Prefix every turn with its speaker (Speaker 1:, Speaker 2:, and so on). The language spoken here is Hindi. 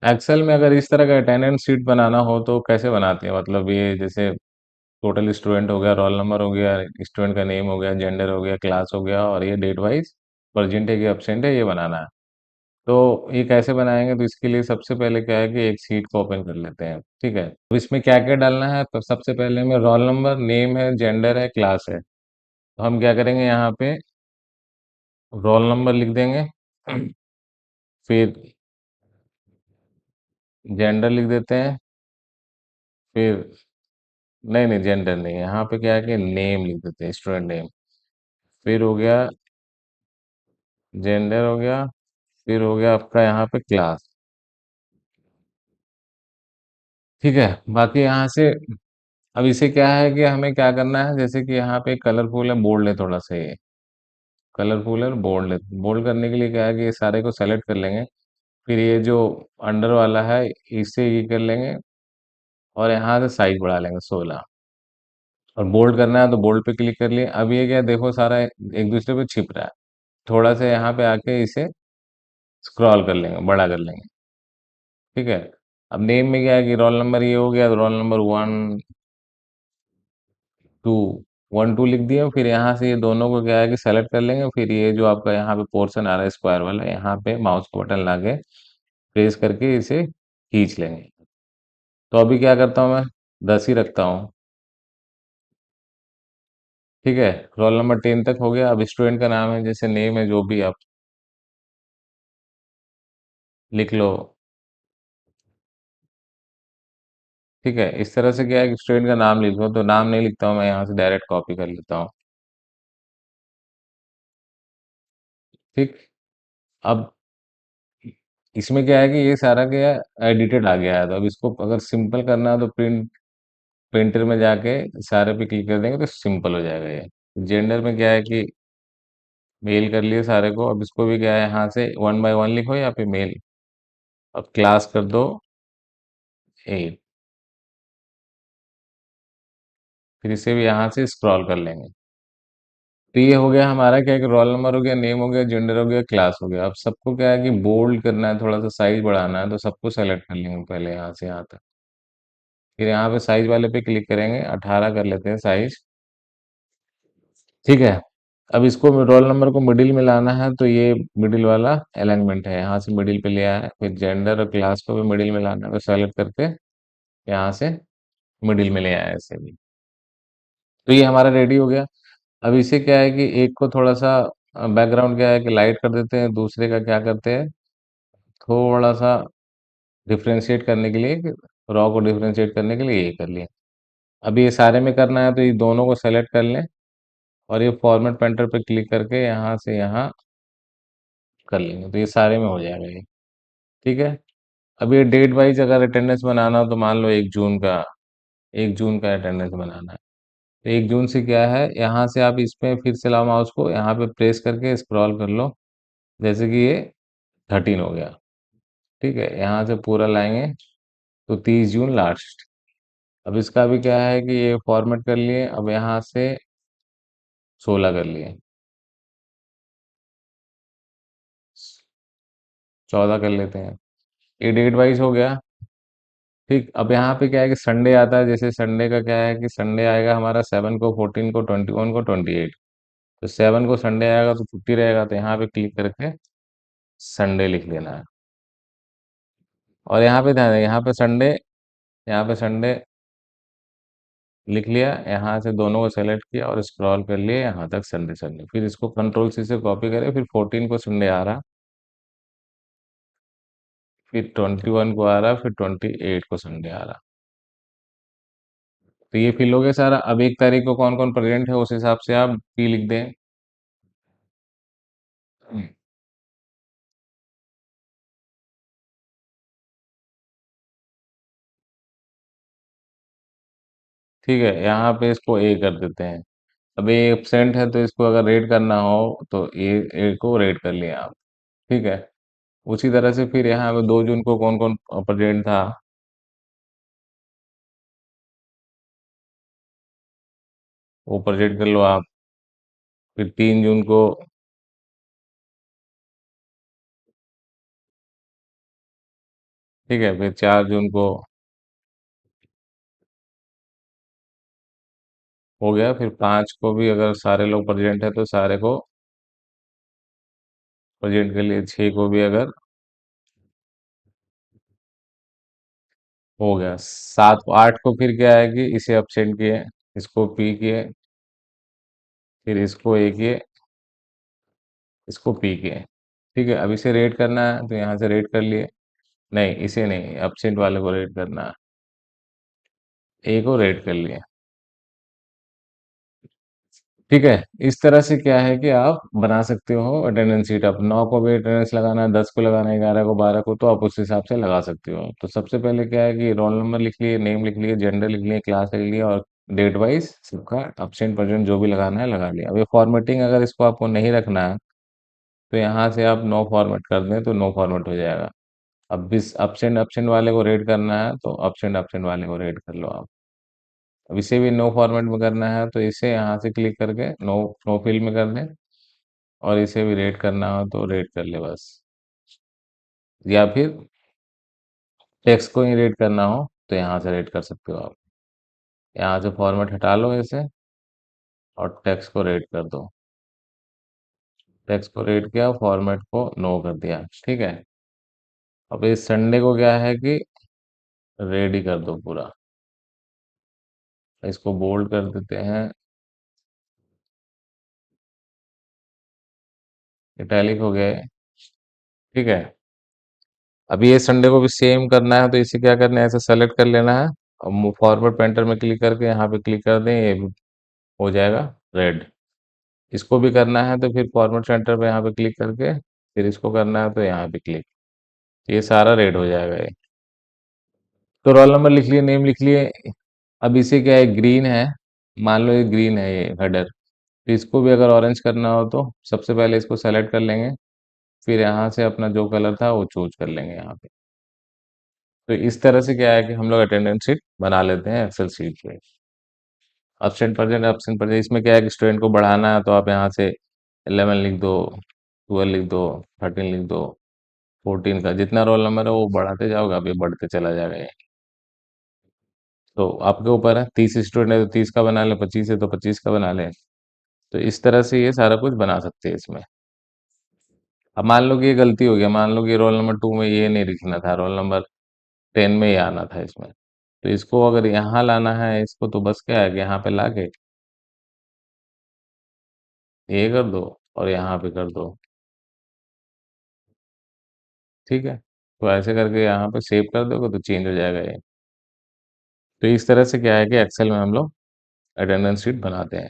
Speaker 1: एक्सेल में अगर इस तरह का अटेंडेंस शीट बनाना हो तो कैसे बनाते हैं? मतलब ये जैसे टोटल स्टूडेंट हो गया, रोल नंबर हो गया, स्टूडेंट का नेम हो गया, जेंडर हो गया, क्लास हो गया और ये डेट वाइज प्रेजेंट है कि एब्सेंट है ये बनाना है। तो ये कैसे बनाएंगे? तो इसके लिए सबसे पहले क्या है कि एक शीट को ओपन कर लेते हैं। ठीक है, अब इसमें क्या क्या डालना है? तो सबसे पहले में रोल नंबर, नेम है, जेंडर है, क्लास है। तो हम क्या करेंगे यहाँ पे रोल नंबर लिख देंगे। फिर जेंडर लिख देते हैं। फिर नहीं नहीं, जेंडर नहीं, यहाँ पे क्या है कि नेम लिख देते हैं, स्टूडेंट नेम। फिर हो गया जेंडर हो गया। फिर हो गया आपका यहाँ पे क्लास। ठीक है, बाकी यहाँ से अब इसे क्या है कि हमें क्या करना है, जैसे कि यहाँ पे कलरफुल है, बोल्ड है थोड़ा सा ये, कलरफुल है, बोल्ड है। बोल्ड करने के लिए क्या है कि ये सारे को सेलेक्ट कर लेंगे। फिर ये जो अंडर वाला है इसे ये कर लेंगे और यहाँ से साइज बढ़ा लेंगे 16। और बोल्ड करना है तो बोल्ड पे क्लिक कर लिए। अब ये क्या देखो सारा एक दूसरे पे छिप रहा है। थोड़ा सा यहाँ पे आके इसे स्क्रॉल कर लेंगे, बड़ा कर लेंगे। ठीक है, अब नेम में क्या है कि रोल नंबर ये हो गया, तो रोल नंबर 1 2 1 2 लिख दिया। फिर यहाँ से ये दोनों को क्या है कि सेलेक्ट कर लेंगे। फिर ये जो आपका यहाँ पे पोर्शन आ रहा है स्क्वायर वाला, यहाँ पे माउस का बटन लाके प्रेस करके इसे खींच लेंगे। तो अभी क्या करता हूँ मैं, 10 ही रखता हूँ। ठीक है, रोल नंबर 10 तक हो गया। अब स्टूडेंट का नाम है, जैसे नेम है जो भी आप लिख लो। ठीक है, इस तरह से क्या है कि स्टूडेंट का नाम लिख लो। तो नाम नहीं लिखता हूँ मैं, यहाँ से डायरेक्ट कॉपी कर लेता हूँ। ठीक, अब इसमें क्या है कि ये सारा क्या एडिटेड आ गया है। तो अब इसको अगर सिंपल करना है तो प्रिंटर में जाके सारे पे क्लिक कर देंगे तो सिंपल हो जाएगा ये। जेंडर में क्या है कि मेल कर लिए सारे को। अब इसको भी क्या है यहाँ से 1 बाय 1 लिखो या फिर मेल। अब क्लास कर दो 8। फिर इसे भी यहाँ से स्क्रॉल कर लेंगे। तो ये हो गया हमारा क्या है कि रोल नंबर हो गया, नेम हो गया, जेंडर हो गया, क्लास हो गया। अब सबको क्या है कि बोल्ड करना है, थोड़ा सा साइज बढ़ाना है, तो सबको सेलेक्ट कर लेंगे पहले यहाँ से यहाँ तक। फिर यहाँ पे साइज वाले पे क्लिक करेंगे, 18 कर लेते हैं साइज। ठीक है, अब इसको रोल नंबर को मिडिल में लाना है, तो ये मिडिल वाला अलाइनमेंट है, यहाँ से मिडिल पे ले आया है। फिर जेंडर और क्लास को भी मिडिल में लाना है, तो सेलेक्ट करके यहाँ से मिडिल में ले आया है इसे भी। तो ये हमारा रेडी हो गया। अब इसे क्या है कि एक को थोड़ा सा बैकग्राउंड क्या है कि लाइट कर देते हैं, दूसरे का क्या करते हैं थोड़ा सा डिफ्रेंशिएट करने के लिए, रॉ को डिफ्रेंशिएट करने के लिए ये कर लिए। अब ये सारे में करना है तो ये दोनों को सेलेक्ट कर लें और ये फॉर्मेट पेंटर पे क्लिक करके यहाँ से यहाँ कर लेंगे, तो ये सारे में हो जाएगा ये। ठीक है, अब ये डेट वाइज अगर अटेंडेंस बनाना हो तो मान लो 1 जून का, 1 जून का अटेंडेंस बनाना है। तो 1 जून से क्या है, यहाँ से आप इस पे फिर से लाओ माउस को, यहाँ पे प्रेस करके स्क्रॉल कर लो, जैसे कि ये 13 हो गया। ठीक है, यहाँ से पूरा लाएंगे तो 30 जून लास्ट। अब इसका भी क्या है कि ये फॉर्मेट कर लिए। अब यहाँ से 16 कर लिए, 14 कर लेते हैं। ये डेट वाइज हो गया। ठीक, अब यहाँ पे क्या है कि संडे आता है, जैसे संडे का क्या है कि संडे आएगा हमारा 7 को, 14 को, 21 को, 28। तो 7 को संडे आएगा तो छुट्टी रहेगा, तो यहाँ पे क्लिक करके संडे लिख लेना है। और यहाँ पे ध्यान दें, यहाँ पे संडे लिख लिया। यहाँ से दोनों को सेलेक्ट किया और स्क्रॉल कर लिया यहाँ तक संडे संडे। फिर इसको कंट्रोल सी से कॉपी करें। फिर 14 को संडे आ रहा, फिर 21 को आ रहा, फिर 28 को संडे आ रहा। तो ये फिल हो गया सारा। अब 1 तारीख को कौन कौन प्रेजेंट है उस हिसाब से आप पी लिख दें। ठीक है, यहाँ पे इसको ए कर देते हैं। अब ये एब्सेंट है तो इसको अगर रेड करना हो तो ए को रेड कर लिया आप। ठीक है, उसी तरह से फिर यहाँ पे 2 जून को कौन कौन प्रेजेंट था वो प्रेजेंट कर लो आप। फिर 3 जून को ठीक है, फिर 4 जून को हो गया, फिर 5 को भी अगर सारे लोग प्रेजेंट है तो सारे को प्रेजेंट के लिए, 6 को भी अगर हो गया, 7 को 8 को फिर क्या है कि इसे अपसेंट किए, इसको पी किए, फिर इसको ए किए, इसको पी किए। ठीक है, अब इसे रेट करना है तो यहाँ से रेट कर लिए। नहीं, इसे नहीं, अपसेंट वाले को रेट करना है। ए को रेट कर लिए। ठीक है, इस तरह से क्या है कि आप बना सकते हो अटेंडेंस शीट। अब 9 को भी अटेंडेंस लगाना है, 10 को लगाना है, 11 को, 12 को, तो आप उस हिसाब से लगा सकते हो। तो सबसे पहले क्या है कि रोल नंबर लिख लिए, नेम लिख लिए, जेंडर लिख लिए, क्लास लिख लिए, और डेट वाइज सबका अपसेंट प्रेजेंट जो भी लगाना है लगा लिया। अब ये फॉर्मेटिंग अगर इसको आपको नहीं रखना है तो यहाँ से आप नो फॉर्मेट कर दें तो नो फॉर्मेट हो जाएगा। अब इस अपसेंट अपसेंट वाले को रेड करना है तो अपसेंट अपसेंट वाले को रेड कर लो आप। अब इसे भी नो फॉर्मेट में करना है तो इसे यहाँ से क्लिक करके नो नो फिल में कर दें, और इसे भी रेड करना हो तो रेड कर ले बस। या फिर टेक्स्ट को ही रेड करना हो तो यहाँ से रेड कर सकते हो आप। यहाँ से फॉर्मेट हटा लो इसे और टेक्स्ट को रेड कर दो। टेक्स्ट को रेड किया, फॉर्मेट को नो कर दिया। ठीक है, अब इस संडे को क्या है कि रेडी कर दो पूरा। इसको बोल्ड कर देते हैं, इटैलिक हो गया है। ठीक है, अभी ये संडे को भी सेम करना है तो इसे क्या करना है, ऐसे सेलेक्ट कर लेना है और फॉरवर्ड पेंटर में क्लिक करके यहाँ पे क्लिक कर दें, ये भी हो जाएगा रेड। इसको भी करना है तो फिर फॉरवर्ड सेंटर पे यहाँ पे क्लिक करके फिर इसको करना है तो यहाँ पे क्लिक, ये सारा रेड हो जाएगा ये। तो रोल नंबर लिख लिए, नेम लिख लिए। अब इसे क्या है, ग्रीन है, मान लो ये ग्रीन है ये हेडर, तो इसको भी अगर ऑरेंज करना हो तो सबसे पहले इसको सेलेक्ट कर लेंगे, फिर यहाँ से अपना जो कलर था वो चूज कर लेंगे यहाँ पे। तो इस तरह से क्या है कि हम लोग अटेंडेंस शीट बना लेते हैं एक्सेल शीट पे। एब्सेंट परसेंट इसमें क्या है कि स्टूडेंट को बढ़ाना है तो आप यहाँ से 11 लिख दो, 12 लिख दो, 13 लिख दो, 14 का जितना रोल नंबर है वो बढ़ाते जाओगे, अभी बढ़ते चला जाएगा ये। तो आपके ऊपर है, 30 स्टूडेंट है तो 30 का बना ले, 25 है तो 25 का बना ले। तो इस तरह से ये सारा कुछ बना सकते हैं इसमें। अब मान लो कि ये गलती हो गया, मान लो कि रोल नंबर 2 में ये नहीं लिखना था, रोल नंबर 10 में ही आना था इसमें। तो इसको अगर यहाँ लाना है इसको, तो बस क्या है कि यहाँ पे लाके ये कर दो और यहाँ पे कर दो। ठीक है, तो ऐसे करके यहाँ पे सेव कर दोगे तो चेंज हो जाएगा ये। तो इस तरह से क्या है कि एक्सेल में हम लोग अटेंडेंस शीट बनाते हैं।